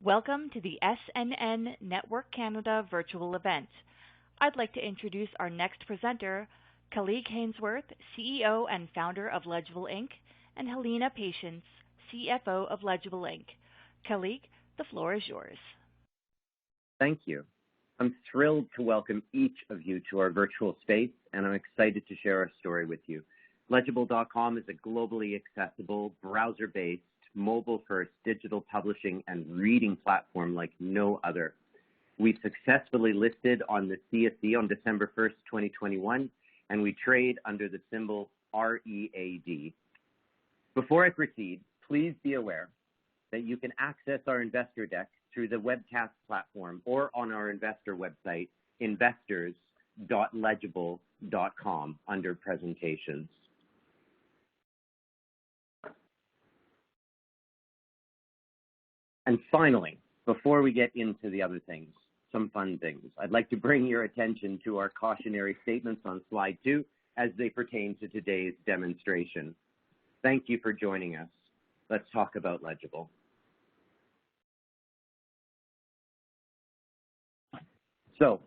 Welcome to the SNN.Network Canada virtual event. I'd like to introduce our next presenter, Khalid Hainsworth, CEO and founder of Legible Inc., and Helena Patience, CFO of Legible Inc. Khalid, the floor is yours. Thank you. I'm thrilled to welcome each of you to our virtual space, and I'm excited to share our story with you. Legible.com is a globally accessible, browser-based, mobile-first digital publishing and reading platform like no other. We successfully listed on the CSE on December 1st, 2021, and we trade under the symbol READ. Before I proceed, please be aware that you can access our investor deck through the Webcast platform or on our investor website, investors.legible.com, under presentations. And finally, before we get into the other things, some fun things, I'd like to bring your attention to our cautionary statements on slide 2 as they pertain to today's demonstration. Thank you for joining us. Let's talk about Legible. So,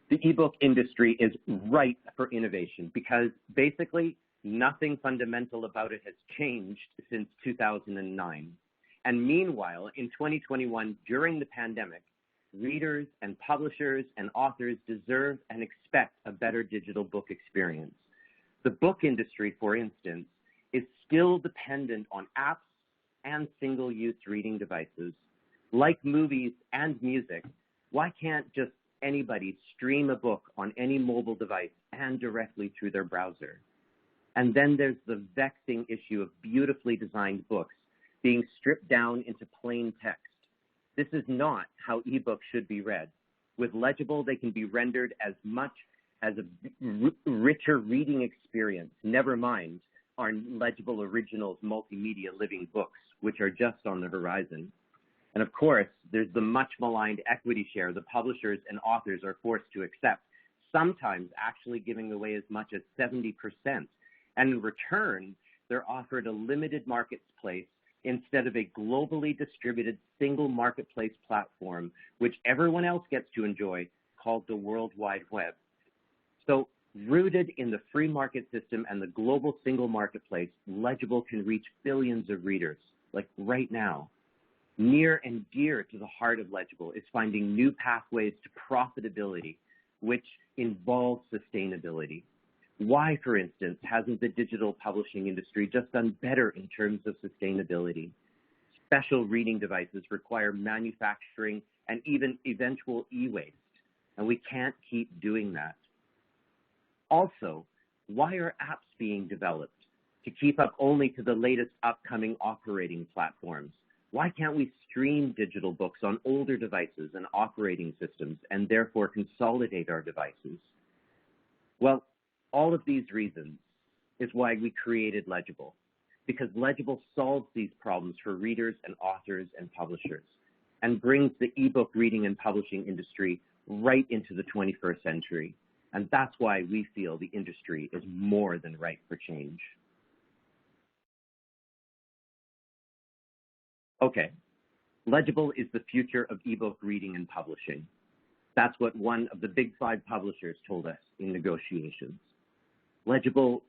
the ebook industry is ripe for innovation because basically nothing fundamental about it has changed since 2009. And meanwhile, in 2021, during the pandemic, readers and publishers and authors deserve and expect a better digital book experience. The book industry, for instance, is still dependent on apps and single-use reading devices. Like movies and music, why can't just anybody stream a book on any mobile device and directly through their browser? And then there's the vexing issue of beautifully designed books being stripped down into plain text. This is not how ebooks should be read. With Legible, they can be rendered as much as a richer reading experience, never mind our Legible Originals multimedia living books, which are just on the horizon. And of course, there's the much maligned equity share the publishers and authors are forced to accept, sometimes actually giving away as much as 70%. And in return, they're offered a limited marketplace instead of a globally distributed single marketplace platform, which everyone else gets to enjoy, called the World Wide Web. So, rooted in the free market system and the global single marketplace, Legible can reach billions of readers, like right now. Near and dear to the heart of Legible is finding new pathways to profitability, which involves sustainability. Why, for instance, hasn't the digital publishing industry just done better in terms of sustainability? Special reading devices require manufacturing and even eventual e-waste, and we can't keep doing that. Also, why are apps being developed to keep up only to the latest upcoming operating platforms? Why can't we stream digital books on older devices and operating systems and therefore consolidate our devices? Well, all of these reasons is why we created Legible, because Legible solves these problems for readers and authors and publishers and brings the ebook reading and publishing industry right into the 21st century. And that's why we feel the industry is more than ripe for change. Okay, Legible is the future of ebook reading and publishing. That's what one of the big 5 publishers told us in negotiations. Legible,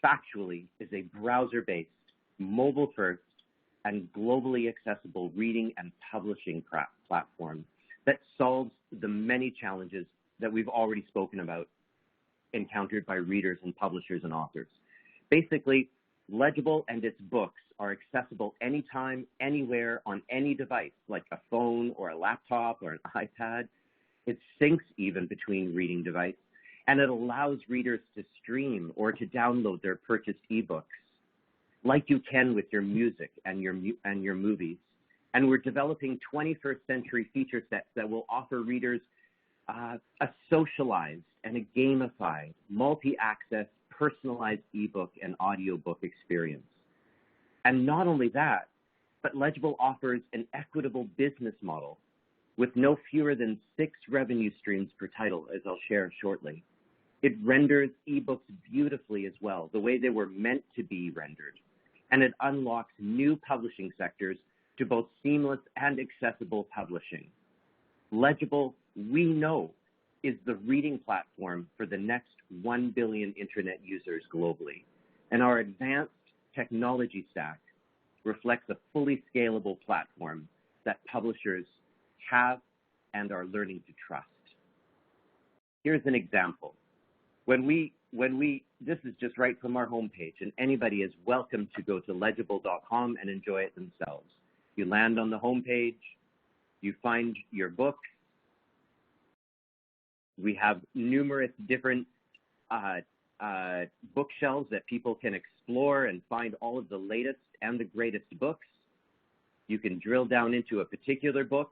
factually, is a browser-based, mobile-first, and globally accessible reading and publishing platform that solves the many challenges that we've already spoken about encountered by readers and publishers and authors. Basically, Legible and its books are accessible anytime, anywhere, on any device, like a phone or a laptop or an iPad. It syncs even between reading devices, and it allows readers to stream or to download their purchased ebooks, like you can with your music and your movies. And we're developing 21st century feature sets that will offer readers a socialized and a gamified, multi-access, personalized ebook and audiobook experience. And not only that, but Legible offers an equitable business model with no fewer than 6 revenue streams per title, as I'll share shortly. It renders ebooks beautifully as well, the way they were meant to be rendered. And it unlocks new publishing sectors to both seamless and accessible publishing. Legible, we know, is the reading platform for the next 1 billion internet users globally. And our advanced technology stack reflects a fully scalable platform that publishers have and are learning to trust. Here's an example. This is just right from our homepage, and anybody is welcome to go to legible.com and enjoy it themselves. You land on the homepage, you find your book. We have numerous different bookshelves that people can explore and find all of the latest and the greatest books. You can drill down into a particular book,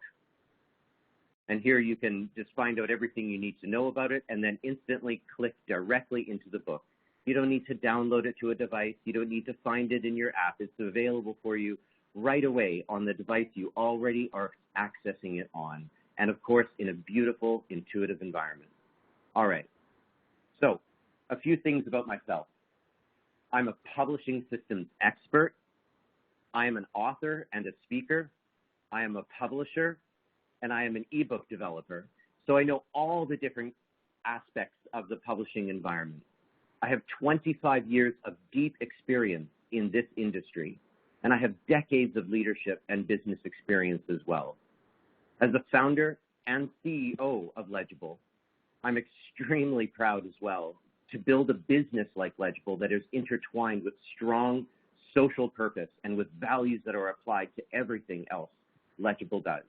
and here you can just find out everything you need to know about it and then instantly click directly into the book. You don't need to download it to a device. You don't need to find it in your app. It's available for you right away on the device you already are accessing it on. And of course, in a beautiful, intuitive environment. All right. So a few things about myself. I'm a publishing systems expert. I am an author and a speaker. I am a publisher, and I am an ebook developer. So I know all the different aspects of the publishing environment. I have 25 years of deep experience in this industry, and I have decades of leadership and business experience as well. As the founder and CEO of Legible, I'm extremely proud as well to build a business like Legible that is intertwined with strong social purpose and with values that are applied to everything else Legible does.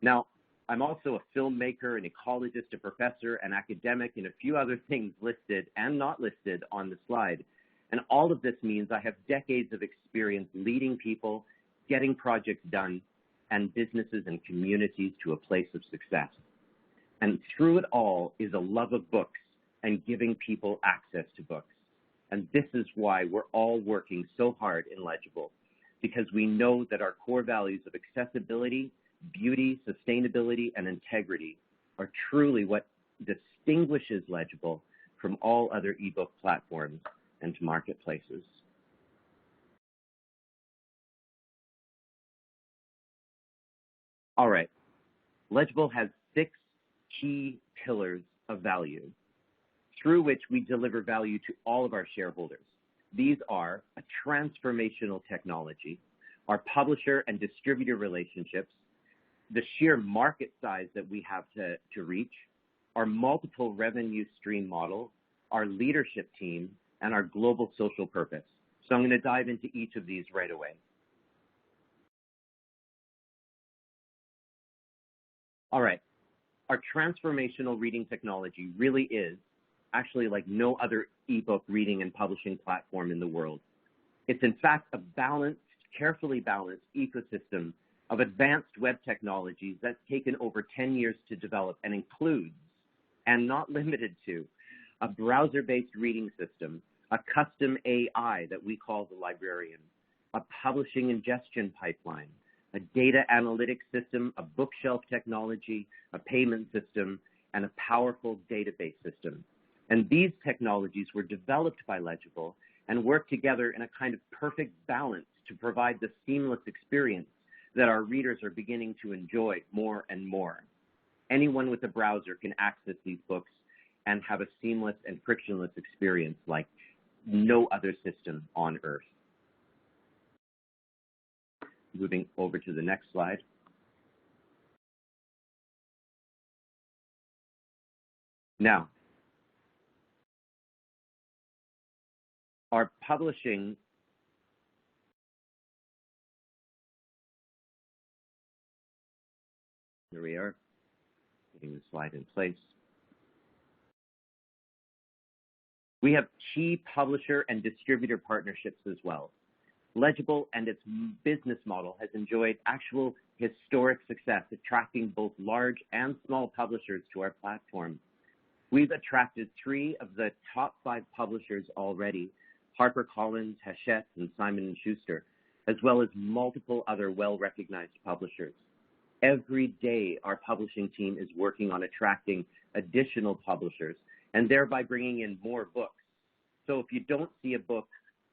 Now, I'm also a filmmaker, an ecologist, a professor, an academic, and a few other things listed and not listed on the slide. And all of this means I have decades of experience leading people, getting projects done, and businesses and communities to a place of success. And through it all is a love of books and giving people access to books. And this is why we're all working so hard in Legible, because we know that our core values of accessibility, beauty, sustainability, and integrity are truly what distinguishes Legible from all other ebook platforms and marketplaces. All right, Legible has 6 key pillars of value through which we deliver value to all of our shareholders. These are a transformational technology, our publisher and distributor relationships, the sheer market size that we have to reach, our multiple revenue stream model, our leadership team, and our global social purpose. So I'm going to dive into each of these right away. All right, our transformational reading technology really is actually like no other ebook reading and publishing platform in the world. It's in fact a balanced, carefully balanced ecosystem of advanced web technologies that's taken over 10 years to develop and includes, and not limited to, a browser-based reading system, a custom AI that we call the librarian, a publishing ingestion pipeline, a data analytics system, a bookshelf technology, a payment system, and a powerful database system. And these technologies were developed by Legible and work together in a kind of perfect balance to provide the seamless experience that our readers are beginning to enjoy more and more. Anyone with a browser can access these books and have a seamless and frictionless experience like no other system on earth. Moving over to the next slide. Now, our publishing here we are, getting the slide in place. We have key publisher and distributor partnerships as well. Legible and its business model has enjoyed actual historic success, attracting both large and small publishers to our platform. We've attracted 3 of the top 5 publishers already, HarperCollins, Hachette, and Simon & Schuster, as well as multiple other well-recognized publishers. Every day, our publishing team is working on attracting additional publishers and thereby bringing in more books. So if you don't see a book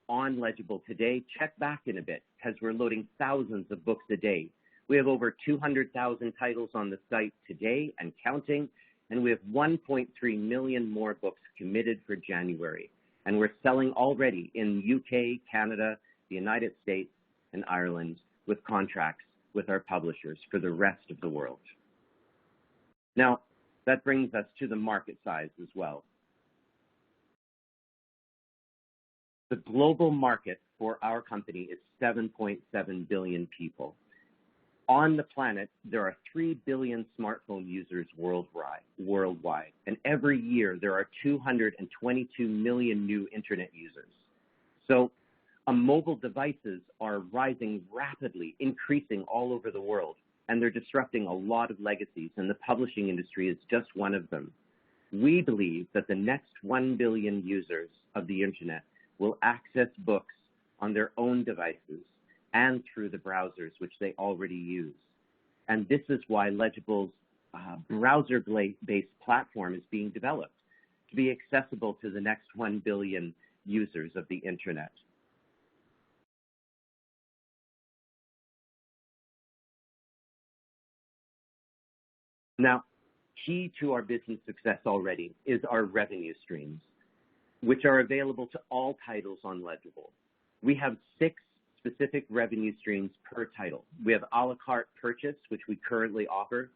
on Legible today, check back in a bit because we're loading thousands of books a day. We have over 200,000 titles on the site today and counting, and we have 1.3 million more books committed for January. And we're selling already in UK, Canada, the United States, and Ireland with contracts with our publishers for the rest of the world. Now, that brings us to the market size as well. The global market for our company is 7.7 billion people. On the planet, there are 3 billion smartphone users worldwide, and every year there are 222 million new internet users. So mobile devices are rising rapidly, increasing all over the world, and they're disrupting a lot of legacies, and the publishing industry is just one of them. We believe that the next 1 billion users of the internet will access books on their own devices and through the browsers which they already use. And this is why Legible's browser-based platform is being developed to be accessible to the next 1 billion users of the internet. Now, key to our business success already is our revenue streams, which are available to all titles on Legible. We have 6 specific revenue streams per title. We have a la carte purchase, which we currently offer,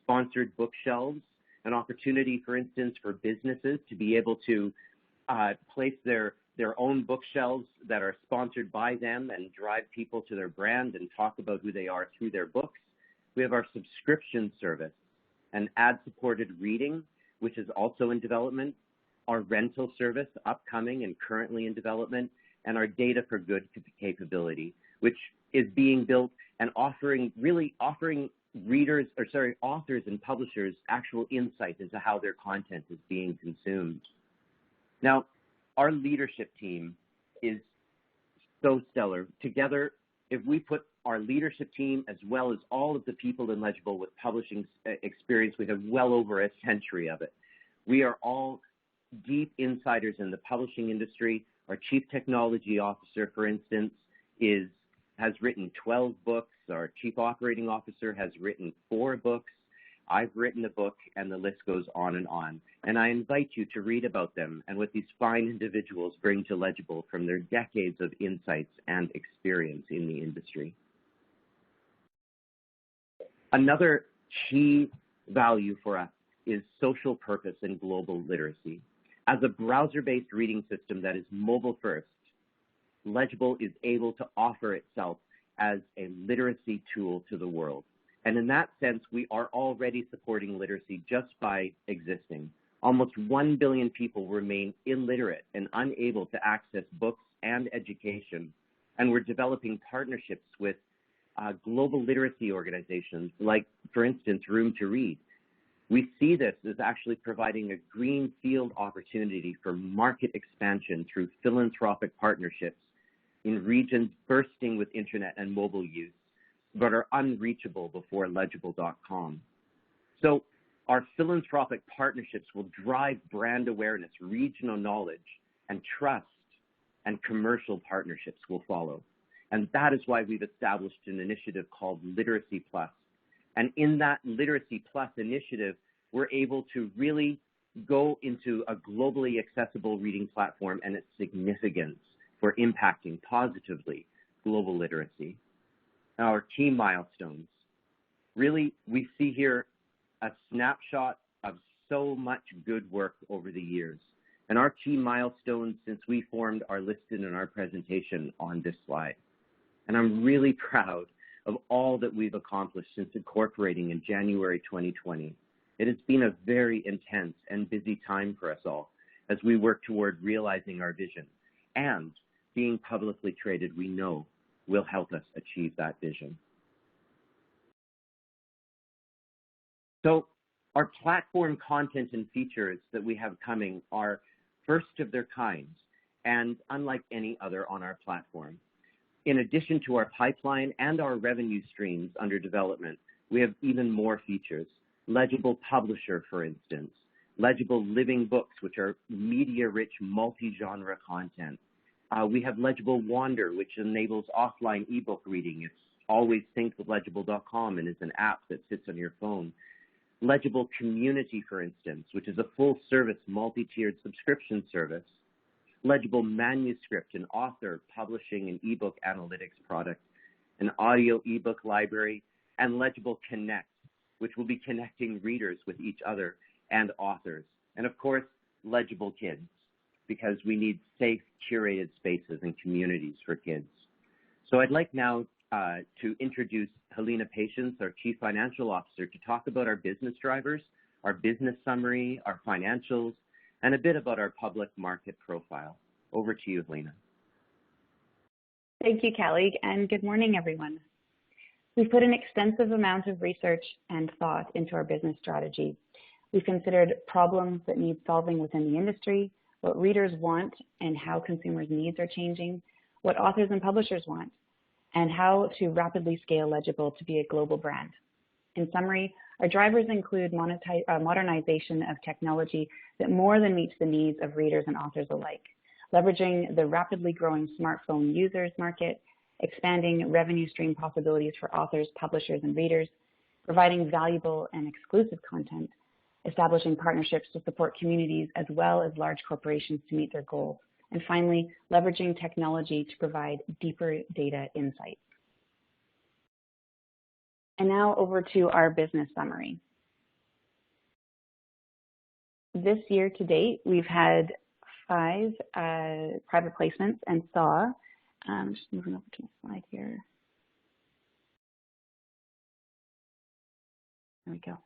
sponsored bookshelves, an opportunity, for instance, for businesses to be able to place their own bookshelves that are sponsored by them and drive people to their brand and talk about who they are through their books. We have our subscription service, an ad-supported reading, which is also in development, our rental service, upcoming and currently in development, and our data for good capability, which is being built and offering authors and publishers actual insight into how their content is being consumed. Now, our leadership team is so stellar. Together, if we put our leadership team as well as all of the people in Legible with publishing experience, we have well over a century of it. We are all deep insiders in the publishing industry. Our chief technology officer, for instance, has written 12 books. Our chief operating officer has written 4 books. I've written a book, and the list goes on. And I invite you to read about them and what these fine individuals bring to Legible from their decades of insights and experience in the industry. Another key value for us is social purpose and global literacy. As a browser-based reading system that is mobile first, Legible is able to offer itself as a literacy tool to the world. And in that sense, we are already supporting literacy just by existing. Almost 1 billion people remain illiterate and unable to access books and education. And we're developing partnerships with global literacy organizations like, for instance, Room to Read. We see this as actually providing a greenfield opportunity for market expansion through philanthropic partnerships in regions bursting with internet and mobile use, but are unreachable before legible.com. So our philanthropic partnerships will drive brand awareness, regional knowledge, and trust, and commercial partnerships will follow. And that is why we've established an initiative called Literacy Plus. And in that Literacy Plus initiative, we're able to really go into a globally accessible reading platform and its significance for impacting positively global literacy. Our key milestones. Really, we see here a snapshot of so much good work over the years. And our key milestones since we formed are listed in our presentation on this slide. And I'm really proud of all that we've accomplished since incorporating in January 2020. It has been a very intense and busy time for us all as we work toward realizing our vision. And being publicly traded, we know, will help us achieve that vision. So our platform content and features that we have coming are first of their kind and unlike any other on our platform. In addition to our pipeline and our revenue streams under development, we have even more features. Legible Publisher, for instance, Legible Living Books, which are media-rich, multi-genre content, We have Legible Wander, which enables offline ebook reading. It's always synced with Legible.com and is an app that sits on your phone. Legible Community, for instance, which is a full-service, multi-tiered subscription service. Legible Manuscript, an author publishing an ebook analytics product, an audio ebook library, and Legible Connect, which will be connecting readers with each other and authors. And of course, Legible Kids, because we need safe, curated spaces and communities for kids. So I'd like now to introduce Helena Patience, our Chief Financial Officer, to talk about our business drivers, our business summary, our financials, and a bit about our public market profile. Over to you, Helena. Thank you, Kelly, and good morning, everyone. We've put an extensive amount of research and thought into our business strategy. We've considered problems that need solving within the industry, what readers want and how consumers' needs are changing, what authors and publishers want, and how to rapidly scale Legible to be a global brand. In summary, our drivers include modernization of technology that more than meets the needs of readers and authors alike, leveraging the rapidly growing smartphone users market, expanding revenue stream possibilities for authors, publishers, and readers, providing valuable and exclusive content, establishing partnerships to support communities as well as large corporations to meet their goals, and finally, leveraging technology to provide deeper data insights. And now over to our business summary. This year to date, we've had 5 private placements and saw, just moving over to the slide here. There we go.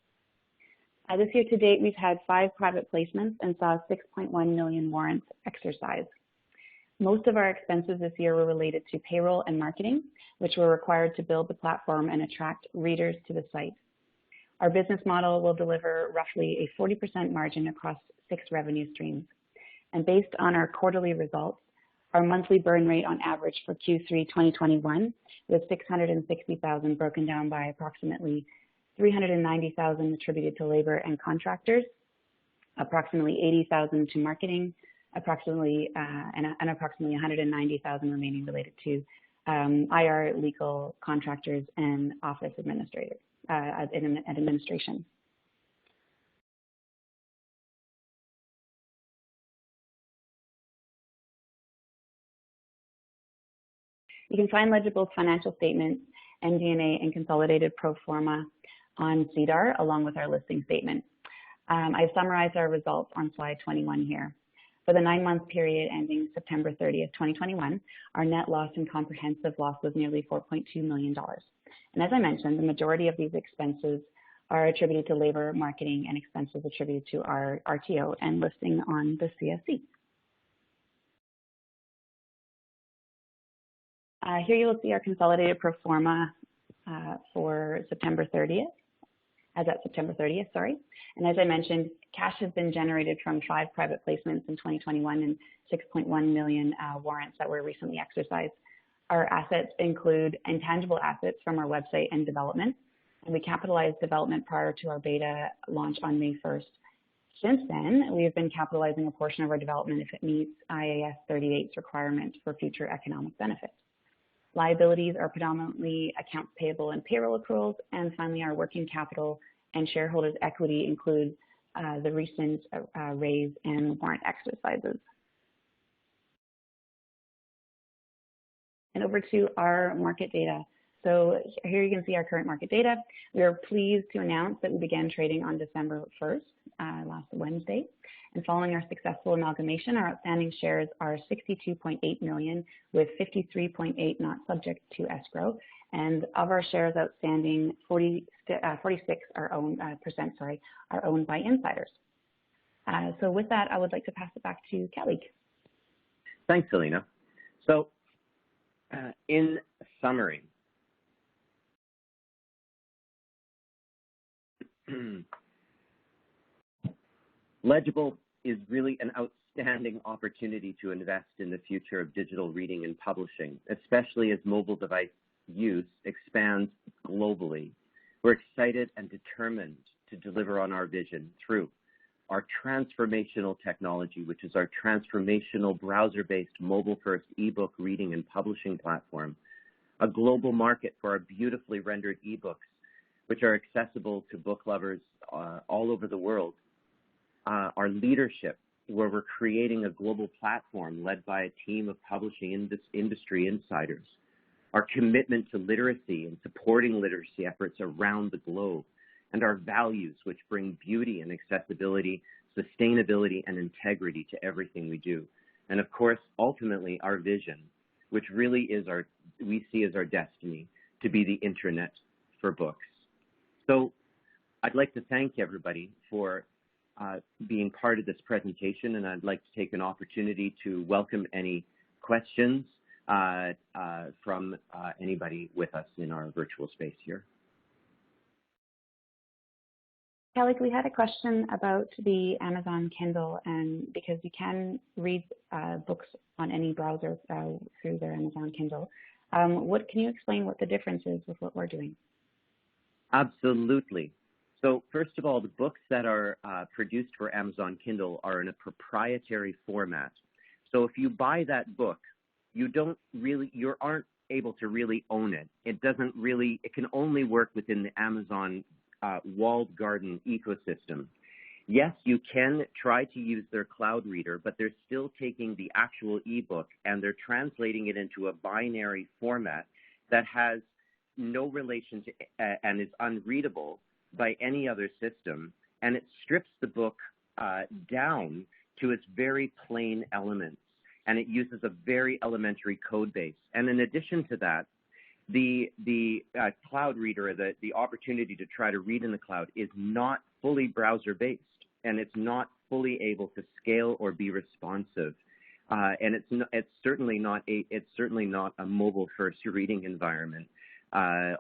This year to date, we've had 5 private placements and saw 6.1 million warrants exercised. Most of our expenses this year were related to payroll and marketing, which were required to build the platform and attract readers to the site. Our business model will deliver roughly a 40% margin across 6 revenue streams. And based on our quarterly results, our monthly burn rate on average for Q3 2021 was $660,000, broken down by approximately $390,000 attributed to labor and contractors, approximately $80,000 to marketing, approximately $190,000 remaining related to IR, legal, contractors, and office administrators and administration. You can find Legible's financial statements, MD&A, and consolidated pro forma on SEDAR, along with our listing statement. I've summarized our results on slide 21 here. For the 9-month period ending September 30th, 2021, our net loss and comprehensive loss was nearly $4.2 million. And as I mentioned, the majority of these expenses are attributed to labor, marketing, and expenses attributed to our RTO and listing on the CSE. Here you will see our consolidated pro forma for September 30th. As at September 30th, sorry. And as I mentioned, cash has been generated from 5 private placements in 2021 and 6.1 million warrants that were recently exercised. Our assets include intangible assets from our website and development, and we capitalized development prior to our beta launch on May 1st. Since then, we have been capitalizing a portion of our development if it meets IAS 38's requirements for future economic benefits. Liabilities are predominantly accounts payable and payroll accruals, and finally, our working capital and shareholders' equity include the recent raise and warrant exercises. And over to our market data. So here you can see our current market data. We are pleased to announce that we began trading on December 1st, last Wednesday. And following our successful amalgamation, our outstanding shares are 62.8 million, with 53.8 not subject to escrow. And of our shares outstanding, 46% are owned by insiders. So with that, I would like to pass it back to Kelly. Thanks, Helena. So in summary, Legible is really an outstanding opportunity to invest in the future of digital reading and publishing, especially as mobile device use expands globally. We're excited and determined to deliver on our vision through our transformational technology, which is our transformational browser-based mobile-first ebook reading and publishing platform, a global market for our beautifully rendered ebooks, which are accessible to book lovers all over the world, our leadership, where we're creating a global platform led by a team of publishing industry insiders, our commitment to literacy and supporting literacy efforts around the globe, and our values, which bring beauty and accessibility, sustainability, and integrity to everything we do. And of course, ultimately, our vision, which really is we see as our destiny, to be the internet for books. So I'd like to thank everybody for being part of this presentation, and I'd like to take an opportunity to welcome any questions from anybody with us in our virtual space here. Kelly, we had a question about the Amazon Kindle, and because you can read books on any browser through their Amazon Kindle, can you explain what the difference is with what we're doing? Absolutely. So first of all, the books that are produced for Amazon Kindle are in a proprietary format. So if you buy that book, you aren't able to really own it. It can only work within the Amazon walled garden ecosystem. Yes, you can try to use their cloud reader, but they're still taking the actual ebook and they're translating it into a binary format that has no relation to and is unreadable by any other system, and it strips the book down to its very plain elements, and it uses a very elementary code base. And in addition to that, the cloud reader, the opportunity to try to read in the cloud, is not fully browser-based, and it's not fully able to scale or be responsive. And it's certainly not a mobile-first reading environment,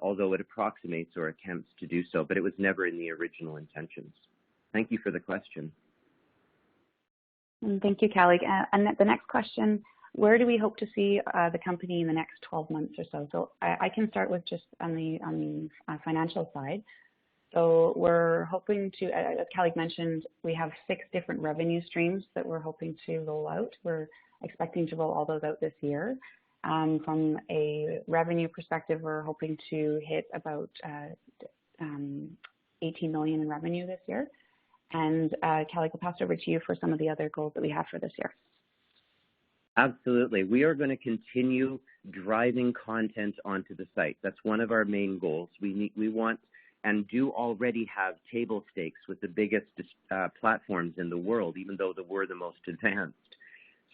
although it approximates or attempts to do so, but it was never in the original intentions. Thank you for the question. Thank you, Kelly. And the next question, where do we hope to see the company in the next 12 months or so? So I can start with just on the financial side. So we're hoping to, as Kelly mentioned, we have 6 different revenue streams that we're hoping to roll out. We're expecting to roll all those out this year. From a revenue perspective, we're hoping to hit about 18 million in revenue this year. And Kelly, I'll pass it over to you for some of the other goals that we have for this year. Absolutely. We are going to continue driving content onto the site. That's one of our main goals. We want and do already have table stakes with the biggest platforms in the world, even though we're the most advanced.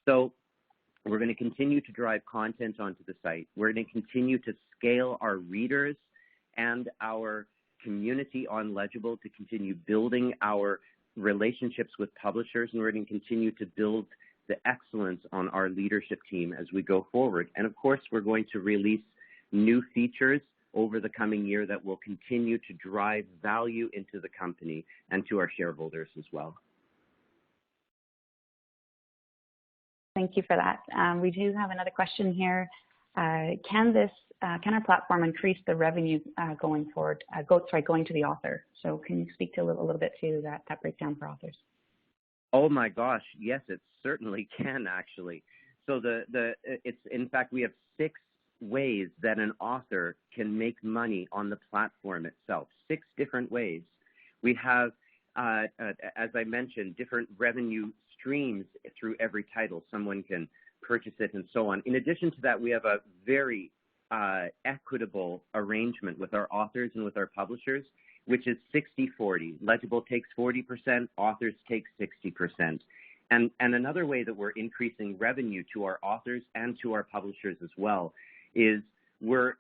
So we're going to continue to drive content onto the site. We're going to continue to scale our readers and our community on Legible to continue building our relationships with publishers, and we're going to continue to build the excellence on our leadership team as we go forward. And of course, we're going to release new features over the coming year that will continue to drive value into the company and to our shareholders as well. Thank you for that. We do have another question here. Can our platform increase the revenue going forward? Going to the author. So can you speak to a little bit to that breakdown for authors? Oh my gosh, yes, it certainly can actually. So in fact, we have 6 ways that an author can make money on the platform itself. 6 different ways. We have, as I mentioned, different revenue streams through every title. Someone can purchase it and so on. In addition to that, we have a very equitable arrangement with our authors and with our publishers, which is 60-40. Legible takes 40%, authors take 60%. And another way that we're increasing revenue to our authors and to our publishers as well is we're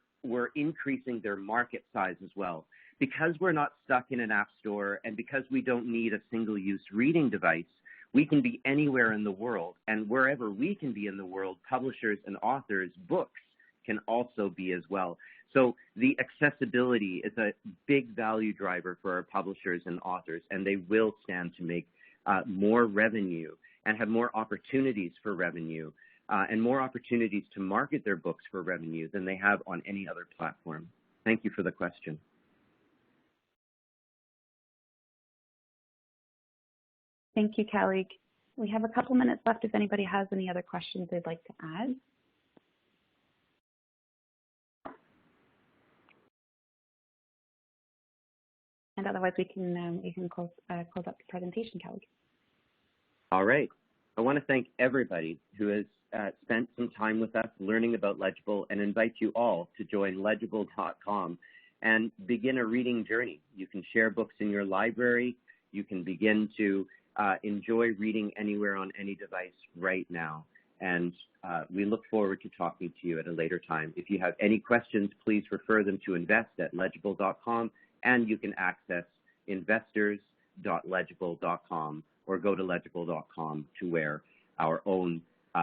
increasing their market size as well. Because we're not stuck in an app store and because we don't need a single-use reading device, we can be anywhere in the world. And wherever we can be in the world, publishers and authors' books can also be as well. So the accessibility is a big value driver for our publishers and authors, and they will stand to make more revenue and have more opportunities for revenue and more opportunities to market their books for revenue than they have on any other platform. Thank you for the question. Thank you, Kelly. We have a couple minutes left if anybody has any other questions they'd like to add. And otherwise, we can close up the presentation, Kelly. All right. I want to thank everybody who has spent some time with us learning about Legible, and invite you all to join Legible.com and begin a reading journey. You can share books in your library. You can begin to enjoy reading anywhere on any device right now. And we look forward to talking to you at a later time. If you have any questions, please refer them to invest@legible.com, and you can access investors.legible.com or go to legible.com to where our own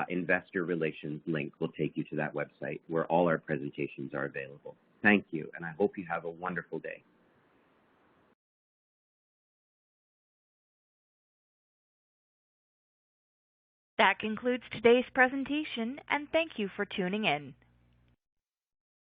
investor relations link will take you to that website where all our presentations are available. Thank you, and I hope you have a wonderful day. That concludes today's presentation, and thank you for tuning in.